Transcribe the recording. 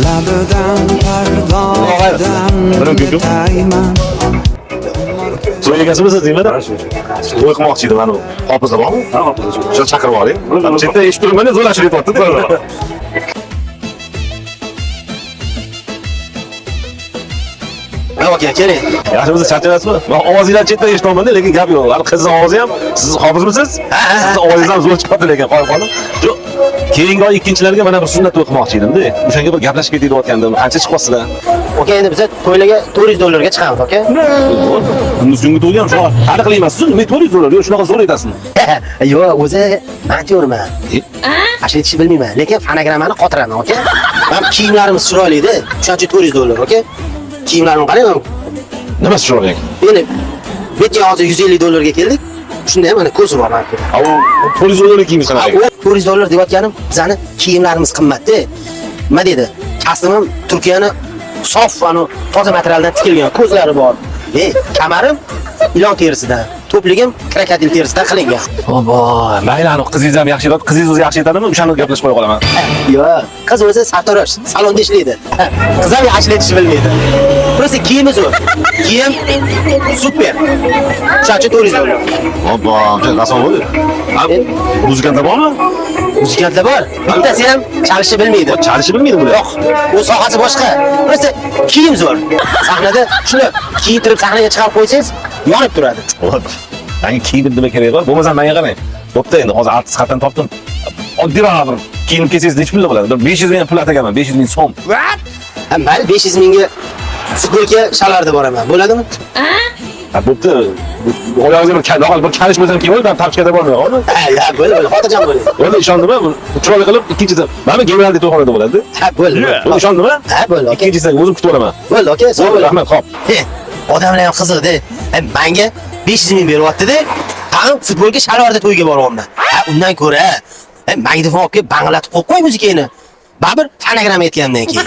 labidan pardodan o'tayman. To'y egasimiz deyman. To'y qilmoqchi edim, mana hopizda bormi? Ha, hopizda. O'sha chaqirib oling. Chetda eshitib turibman, zo'rlashib ketyapti. Aka, keling. Yaxshimisiz, charchaysizmi? Men ovozingizdan chetda eshityapman-da, lekin gap yo'q. Hali qizning ovozi ham, siz hofizmisiz? Siz ovozingiz ham zo'r chiqadi lekin, qo'yib qoling. Yo'q. Keyingi oy ikkinchilarga mana bir sunnat to'y qilmoqchi edim-da. O'shanga bir gaplashib ketayotgandim. Qancha chiqyapsizlar? Aka, endi biz to'ylarga $400 chiqamiz, aka. Kunduz kungi to'yga ham shu aniqlayapsiz. Nima $400? Yo'q, shunaqa zo'r aytasiz. Yo'q, o'zi aytyorman. Ashla aytishni bilmayman, lekin fonogrammani qotiraman, aka. Men kiyimlarimiz chiroyli-da, o'shancha $400, aka. Kiyimlarimni qarang. Nimasi chiroyli? Endi betga hozir $150 ga keldik. Shunda ham mana ko'zi bor menga. $400 kiyimiz qanaqa? $400 deyotganim, bizani kiyimlarimiz qimmatda. Nima dedi? Kastimim Turkiyani sof, toza materialdan tikilgan, ko'zlari bor. Kamarim ilon terisidan, to'pligim krokodil terisidan qilingan. Voy, mayli, qizingiz ham yaxshi aytadi, qizingiz o'zi yaxshi aytadimi? O'shani gaplashib qo'ya qolaman. Yo'q, qiz o'zi sartarosh, salonda ishlaydi. Qiz ham yaxshi aytishni bilmaydi. Просто kiyimi zo'r. Kiyim super. Shuncha $400. Hoppa, rasom bo'ldi. Muzikantlar bormi? Muzikantlar bor. Bittasi ham chalishni bilmaydi. Chalishni bilmaydi bular. Yo'q, u sohasi boshqa. Просто kiyim zo'r. Sahnada shuni kiyintirib sahnaga chiqarib qo'ysangiz, yonib turadi. Menga kiyim nima kerak bor? Bo'lmasa menga qarang. Bo'pti, endi hozir artist xatdan topdim. Oddiyroq bir kiyim kelsangiz necha pul bo'ladi? 500 ming pul atagaman, 500 ming so'm. Mayli, 500 mingga futbolga shalarda boraman. Bo'ladimi? Ha, bo'pti. Oyog'ingizga bir kalish bo'lsam keyin o'ydan tapchkada bormayman. Ha, bo'ladi, xotirjam bo'ling. Endi ishondimmi? Chiroyli qilib ikkinchisi. Mana Gevraldi to'yxonada bo'ladi. Ha, bo'ldi. Endi ishondimmi? Ha, bo'ldi. Ikkinchisi o'zim kutib olaman. Bo'ldi, aka, sog' bo'ling. Rahmat, xo'p. Odamlar ham qiziqdi. Menga 500 ming beryapti-da. Ham futbolga shalarda to'yga boryapman. Ha, undan ko'ra, magnitofon olib kelib banglatib qo'yib qo'y muzikani. Baribir fonogramma aytgandan keyin.